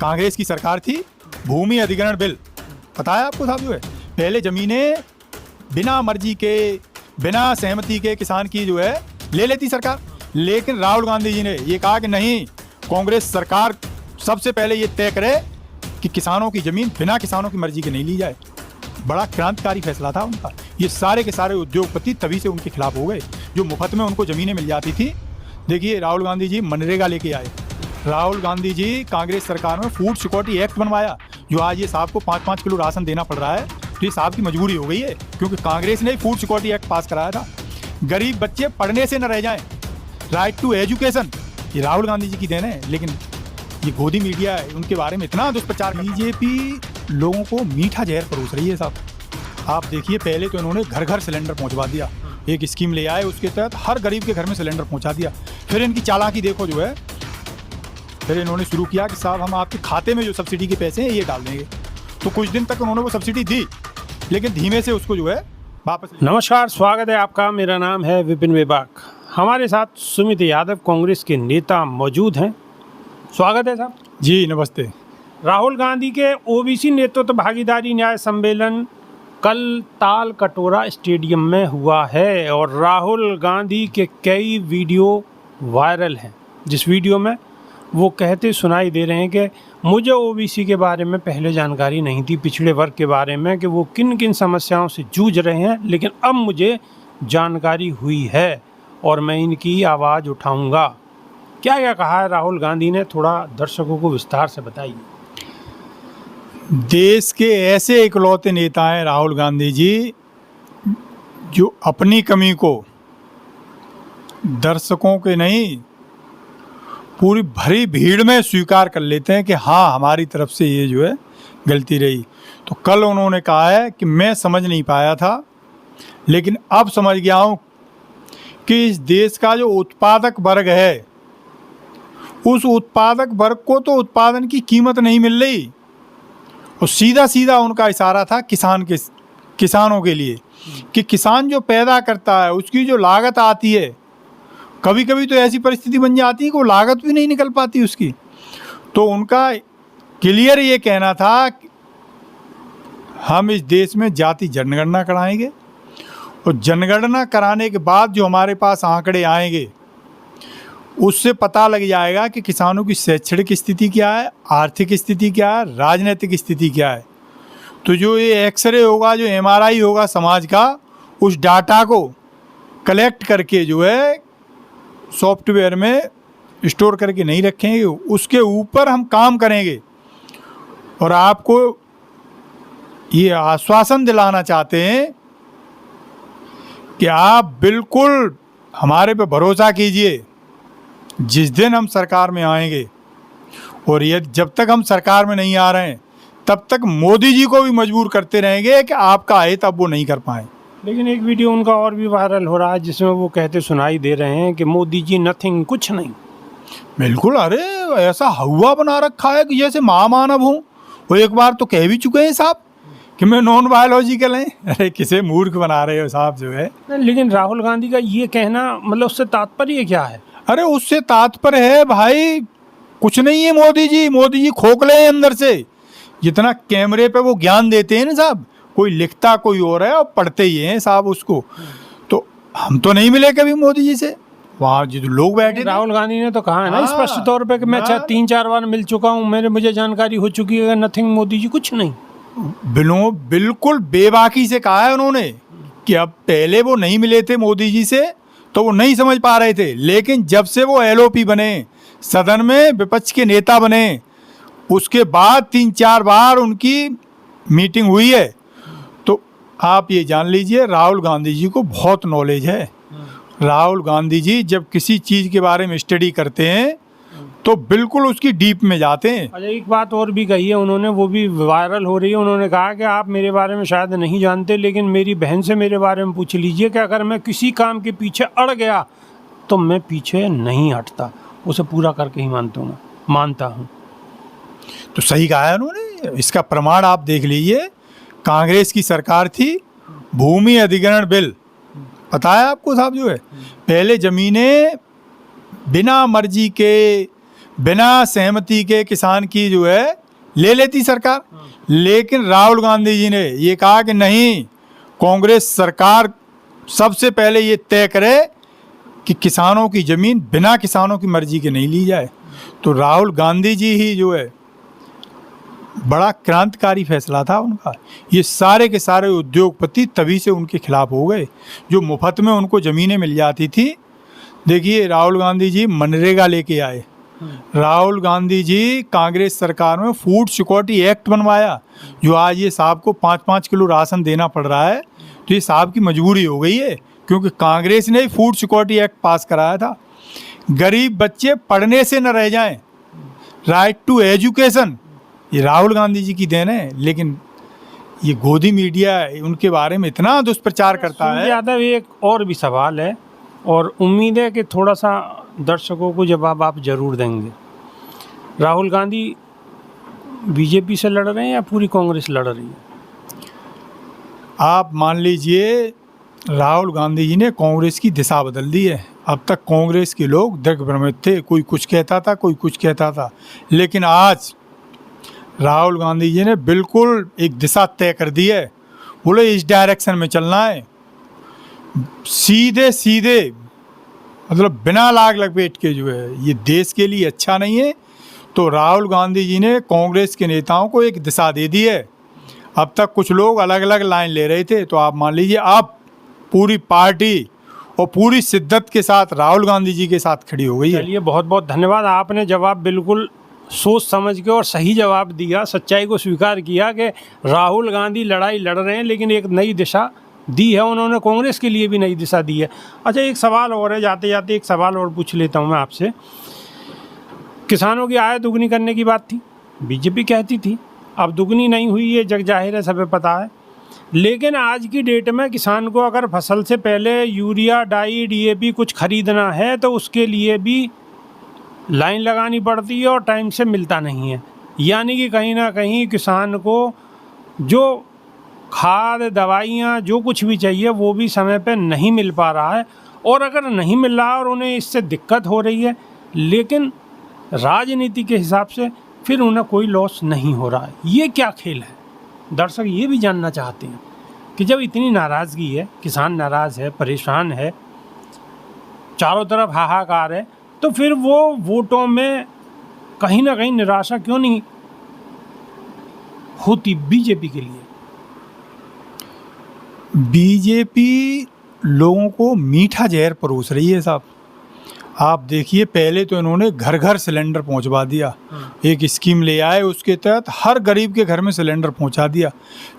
कांग्रेस की सरकार थी, भूमि अधिग्रहण बिल, पता है आपको साहब, जो है पहले ज़मीनें बिना मर्जी के, बिना सहमति के किसान की जो है ले लेती सरकार। लेकिन राहुल गांधी जी ने ये कहा कि नहीं, कांग्रेस सरकार सबसे पहले ये तय करे कि किसानों की ज़मीन बिना किसानों की मर्जी के नहीं ली जाए। बड़ा क्रांतिकारी फैसला था उनका। ये सारे के सारे उद्योगपति तभी से उनके खिलाफ हो गए, जो मुफ्त में उनको ज़मीनें मिल जाती थी। देखिए, राहुल गांधी जी मनरेगा लेके आए, राहुल गांधी जी कांग्रेस सरकार में फूड सिक्योरिटी एक्ट बनवाया, जो आज ये साहब को 5-5 किलो राशन देना पड़ रहा है। तो ये साहब की मजबूरी हो गई है, क्योंकि कांग्रेस ने फूड सिक्योरिटी एक्ट पास कराया था। गरीब बच्चे पढ़ने से न रह जाएं, राइट टू एजुकेशन, ये राहुल गांधी जी की देन है। लेकिन ये गोदी मीडिया है, उनके बारे में इतना दुष्प्रचार। बीजेपी लोगों को मीठा जहर परोस रही है साहब। आप देखिए, पहले तो इन्होंने घर घर सिलेंडर पहुंचवा दिया, एक स्कीम ले आए, उसके तहत हर गरीब के घर में सिलेंडर पहुंचा दिया। फिर इनकी चालाकी देखो जो है, फिर इन्होंने शुरू किया कि साहब हम आपके खाते में जो सब्सिडी के पैसे हैं ये डाल देंगे। तो कुछ दिन तक उन्होंने वो सब्सिडी दी, लेकिन धीमे से उसको जो है वापस। नमस्कार, स्वागत है आपका। मेरा नाम है विपिन वेबाक। हमारे साथ सुमित यादव कांग्रेस के नेता मौजूद हैं। स्वागत है साहब जी। नमस्ते। राहुल गांधी के ओबीसी नेतृत्व भागीदारी न्याय सम्मेलन कल ताल कटोरा स्टेडियम में हुआ है और राहुल गांधी के कई वीडियो वायरल हैं, जिस वीडियो में वो कहते सुनाई दे रहे हैं कि मुझे ओबीसी के बारे में पहले जानकारी नहीं थी, पिछड़े वर्ग के बारे में, कि वो किन किन समस्याओं से जूझ रहे हैं, लेकिन अब मुझे जानकारी हुई है और मैं इनकी आवाज़ उठाऊंगा। क्या क्या कहा है राहुल गांधी ने, थोड़ा दर्शकों को विस्तार से बताइए। देश के ऐसे इकलौते नेता हैं राहुल गांधी जी, जो अपनी कमी को दर्शकों के नहीं, पूरी भरी भीड़ में स्वीकार कर लेते हैं कि हाँ, हमारी तरफ से ये जो है गलती रही। तो कल उन्होंने कहा है कि मैं समझ नहीं पाया था, लेकिन अब समझ गया हूँ कि इस देश का जो उत्पादक वर्ग है, उस उत्पादक वर्ग को तो उत्पादन की कीमत नहीं मिल रही। और सीधा सीधा उनका इशारा था किसानों के लिए, कि किसान जो पैदा करता है उसकी जो लागत आती है, कभी कभी तो ऐसी परिस्थिति बन जाती है कि वो लागत भी नहीं निकल पाती उसकी। तो उनका क्लियर ये कहना था कि हम इस देश में जाति जनगणना कराएंगे, और जनगणना कराने के बाद जो हमारे पास आंकड़े आएंगे, उससे पता लग जाएगा कि किसानों की शैक्षणिक स्थिति क्या है, आर्थिक स्थिति क्या है, राजनीतिक स्थिति क्या है। तो जो ये एक्सरे होगा, जो MRI होगा समाज का, उस डाटा को कलेक्ट करके जो है सॉफ्टवेयर में स्टोर करके नहीं रखेंगे, उसके ऊपर हम काम करेंगे। और आपको ये आश्वासन दिलाना चाहते हैं कि आप बिल्कुल हमारे पे भरोसा कीजिए, जिस दिन हम सरकार में आएंगे, और ये जब तक हम सरकार में नहीं आ रहे हैं तब तक मोदी जी को भी मजबूर करते रहेंगे कि आपका हित अब वो नहीं कर पाए। लेकिन एक वीडियो उनका और भी वायरल हो रहा है, जिसमें वो कहते सुनाई दे रहे हैं कि मोदी जी नथिंग, कुछ नहीं। बिल्कुल, अरे ऐसा हवा बना रखा है कि जैसे महामानव हूँ। वो एक बार तो कह भी चुके हैं साहब कि मैं नॉन बायोलॉजिकल हैं। अरे किसे मूर्ख बना रहे हो साहब जो है। लेकिन राहुल गांधी का ये कहना, मतलब उससे तात्पर्य क्या है? अरे उससे तात्पर्य है भाई, कुछ नहीं है। मोदी जी खोखले हैं अंदर से। जितना कैमरे पे वो ज्ञान देते हैं ना साहब, कोई लिखता कोई और है और पढ़ते ही हैं साहब उसको। तो हम तो नहीं मिले कभी मोदी जी से, वहाँ जो लोग बैठे। राहुल गांधी ने तो कहा है ना स्पष्ट तौर पे कि मैं 3-4 बार मिल चुका हूँ, मुझे जानकारी हो चुकी है, नथिंग मोदी जी, कुछ नहीं। बिल्कुल बेबाकी से कहा है उन्होंने कि अब पहले वो नहीं मिले थे मोदी जी से तो वो नहीं समझ पा रहे थे, लेकिन जब से वो LOP बने, सदन में विपक्ष के नेता बने, उसके बाद 3-4 बार उनकी मीटिंग हुई है। तो आप ये जान लीजिए, राहुल गांधी जी को बहुत नॉलेज है। राहुल गांधी जी जब किसी चीज़ के बारे में स्टडी करते हैं तो बिल्कुल उसकी डीप में जाते हैं। अच्छा, एक बात और भी कही है उन्होंने, वो भी वायरल हो रही है। उन्होंने कहा कि आप मेरे बारे में शायद नहीं जानते, लेकिन मेरी बहन से मेरे बारे में पूछ लीजिए कि अगर मैं किसी काम के पीछे अड़ गया तो मैं पीछे नहीं हटता, उसे पूरा करके ही मानता हूँ। तो सही कहा है उन्होंने। इसका प्रमाण आप देख लीजिए, कांग्रेस की सरकार थी, भूमि अधिग्रहण बिल, पता है आपको साहब, जो है पहले ज़मीनें बिना मर्जी के, बिना सहमति के किसान की जो है ले लेती सरकार। लेकिन राहुल गांधी जी ने ये कहा कि नहीं, कांग्रेस सरकार सबसे पहले ये तय करे कि किसानों की ज़मीन बिना किसानों की मर्जी के नहीं ली जाए। तो राहुल गांधी जी ही जो है, बड़ा क्रांतिकारी फैसला था उनका। ये सारे के सारे उद्योगपति तभी से उनके खिलाफ हो गए, जो मुफ्त में उनको ज़मीनें मिल जाती थी। देखिए, राहुल गांधी जी मनरेगा लेके आए, राहुल गांधी जी कांग्रेस सरकार में फूड सिक्योरिटी एक्ट बनवाया, जो आज ये साहब को 5-5 किलो राशन देना पड़ रहा है। तो ये साहब की मजबूरी हो गई है, क्योंकि कांग्रेस ने फूड सिक्योरिटी एक्ट पास कराया था। गरीब बच्चे पढ़ने से न रह जाएं, राइट टू एजुकेशन, ये राहुल गांधी जी की देन है। लेकिन ये गोदी मीडिया उनके बारे में इतना दुष्प्रचार करता है। यादव, एक और भी सवाल है और उम्मीद है कि थोड़ा सा दर्शकों को जवाब आप जरूर देंगे। राहुल गांधी बीजेपी से लड़ रहे हैं या पूरी कांग्रेस लड़ रही है? आप मान लीजिए, राहुल गांधी जी ने कांग्रेस की दिशा बदल दी है। अब तक कांग्रेस के लोग दिग्भ्रमित थे, कोई कुछ कहता था, कोई कुछ कहता था। लेकिन आज राहुल गांधी जी ने बिल्कुल एक दिशा तय कर दी है, बोले इस डायरेक्शन में चलना है, सीधे सीधे, मतलब बिना लाग लपेट के जो है, ये देश के लिए अच्छा नहीं है। तो राहुल गांधी जी ने कांग्रेस के नेताओं को एक दिशा दे दी है। अब तक कुछ लोग अलग अलग लाइन ले रहे थे, तो आप मान लीजिए अब पूरी पार्टी और पूरी शिद्दत के साथ राहुल गांधी जी के साथ खड़ी हो गई है। चलिए, बहुत बहुत धन्यवाद। आपने जवाब बिल्कुल सोच समझ के और सही जवाब दिया, सच्चाई को स्वीकार किया कि राहुल गांधी लड़ाई लड़ रहे हैं, लेकिन एक नई दिशा दी है उन्होंने, कांग्रेस के लिए भी नई दिशा दी है। अच्छा, एक सवाल और है, जाते जाते एक सवाल और पूछ लेता हूँ मैं आपसे। किसानों की आय दुगनी करने की बात थी, बीजेपी कहती थी, अब दुगनी नहीं हुई, ये जग जाहिर है, सबे पता है। लेकिन आज की डेट में किसान को अगर फसल से पहले यूरिया, डाई, डीएपी कुछ खरीदना है तो उसके लिए भी लाइन लगानी पड़ती है और टाइम से मिलता नहीं है। यानी कि कहीं ना कहीं किसान को जो खाद, दवाइयाँ, जो कुछ भी चाहिए वो भी समय पे नहीं मिल पा रहा है। और अगर नहीं मिल रहा है और उन्हें इससे दिक्कत हो रही है, लेकिन राजनीति के हिसाब से फिर उन्हें कोई लॉस नहीं हो रहा है। ये क्या खेल है? दर्शक ये भी जानना चाहते हैं कि जब इतनी नाराज़गी है, किसान नाराज़ है, परेशान है, चारों तरफ हाहाकार है, तो फिर वो वोटों में कहीं ना कहीं निराशा क्यों नहीं होती बीजेपी के लिए? बीजेपी लोगों को मीठा जहर परोस रही है साहब। आप देखिए, पहले तो इन्होंने घर घर सिलेंडर पहुंचवा दिया, एक स्कीम ले आए, उसके तहत हर गरीब के घर में सिलेंडर पहुंचा दिया।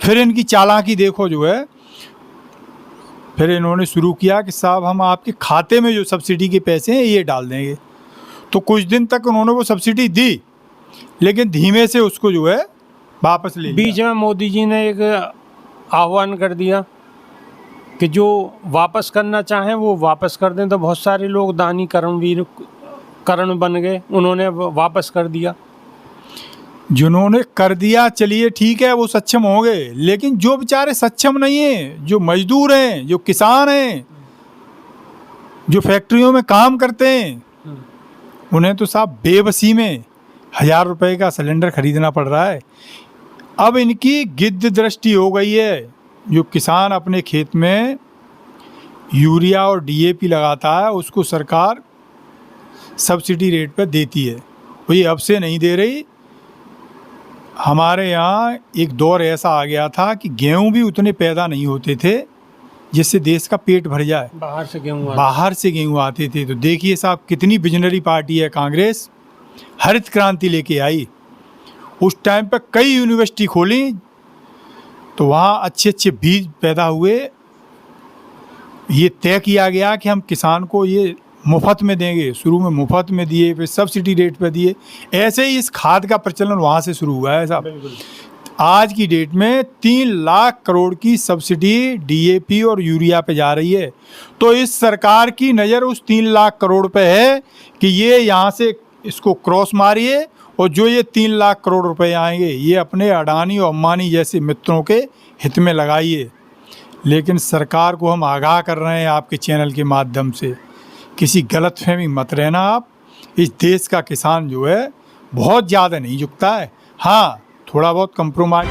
फिर इनकी चालाकी देखो जो है, फिर इन्होंने शुरू किया कि साहब हम आपके खाते में जो सब्सिडी के पैसे हैं ये डाल देंगे। तो कुछ दिन तक उन्होंने वो सब्सिडी दी, लेकिन धीमे से उसको जो है वापस ले लिया। बीच में मोदी जी ने एक आह्वान कर दिया कि जो वापस करना चाहें वो वापस कर दें। तो बहुत सारे लोग दानी कर्मवीर करण बन गए, उन्होंने वापस कर दिया। जिन्होंने कर दिया, चलिए ठीक है, वो सक्षम हो गए, लेकिन जो बेचारे सक्षम नहीं हैं, जो मजदूर हैं, जो किसान हैं, जो फैक्ट्रियों में काम करते हैं, उन्हें तो साहब बेबसी में 1000 रुपए का सिलेंडर खरीदना पड़ रहा है। अब इनकी गिद्ध दृष्टि हो गई है। जो किसान अपने खेत में यूरिया और डीएपी लगाता है, उसको सरकार सब्सिडी रेट पर देती है, वही अब से नहीं दे रही। हमारे यहाँ एक दौर ऐसा आ गया था कि गेहूँ भी उतने पैदा नहीं होते थे जिससे देश का पेट भर जाए, बाहर से गेहूँ आते थे। तो देखिए साहब, कितनी विजनरी पार्टी है कांग्रेस। हरित क्रांति लेके आई, उस टाइम पे कई यूनिवर्सिटी खोली, तो वहाँ अच्छे अच्छे बीज पैदा हुए। ये तय किया गया कि हम किसान को ये मुफ्त में देंगे, शुरू में मुफ्त में दिए, फिर सब्सिडी रेट पर दिए। ऐसे ही इस खाद का प्रचलन वहाँ से शुरू हुआ है साहब। आज की डेट में 3 लाख करोड़ की सब्सिडी डीएपी और यूरिया पे जा रही है। तो इस सरकार की नज़र उस 3 लाख करोड़ पे है कि ये यहाँ से इसको क्रॉस मारिए, और जो ये 3 लाख करोड़ रुपए आएंगे ये अपने अडानी और अंबानी जैसे मित्रों के हित में लगाइए। लेकिन सरकार को हम आगाह कर रहे हैं आपके चैनल के माध्यम से, किसी गलतफहमी मत रहना आप। इस देश का किसान जो है बहुत ज़्यादा नहीं झुकता है। हाँ, थोड़ा बहुत कंप्रोमाइज़